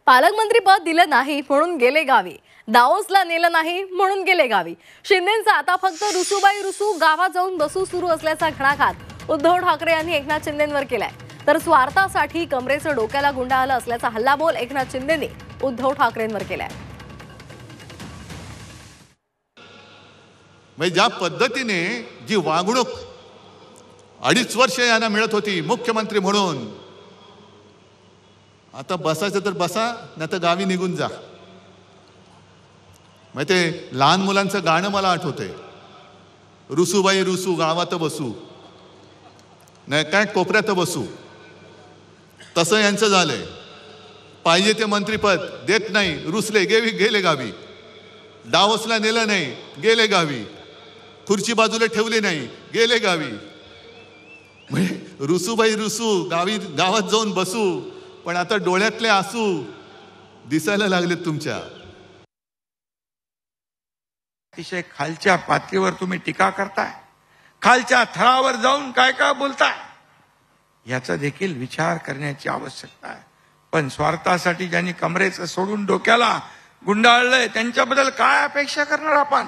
पालकमंत्रीपद दिलं नाही म्हणून गेले गावी, दाओसला नेलं नाही म्हणून गेले गावी. शिंदेंचा आता फक्त रुसूबाई रुसू, गावात जाऊन बसू सुरू असल्याचा घणाघात उद्धव ठाकरे यांनी एकनाथ शिंदेंवर केलाय. तर स्वार्थासाठी कमरेचं डोक्याला गुंडाळलं असल्याचा हल्लाबोल एकनाथ शिंदेंनी उद्धव ठाकरेंवर केलाय. ज्या पद्धतीने जी वागणूक 2.5 वर्ष यांना मिळत होती मुख्यमंत्री म्हणून, आता बसायचं तर बसा, नाही तर गावी निघून जा. ते लहान मुलांचं गाणं मला आठवतंय, रुसूबाई रुसू, गावात बसू, नाही काय कोपऱ्यात बसू. तसं यांचं झालंय. पाहिजे ते मंत्रीपद देत नाही, रुसले, गेले गावी. दावोसला नेलं नाही, गेले गावी. खुर्ची बाजूला ठेवली नाही, गेले गावी. रुसूबाई रुसू, गावात जाऊन बसू, पण आता डोळ्यातले आसू दिसायला लागलेत तुमच्या. अतिशय खालच्या पातळीवर तुम्ही टीका करताय, खालच्या थरावर जाऊन काय काय बोलताय, याचा देखील विचार करण्याची आवश्यकता आहे. पण स्वार्थासाठी ज्यांनी कमरेचं सोडून डोक्याला गुंडाळलंय त्यांच्याबद्दल काय अपेक्षा करणार आपण?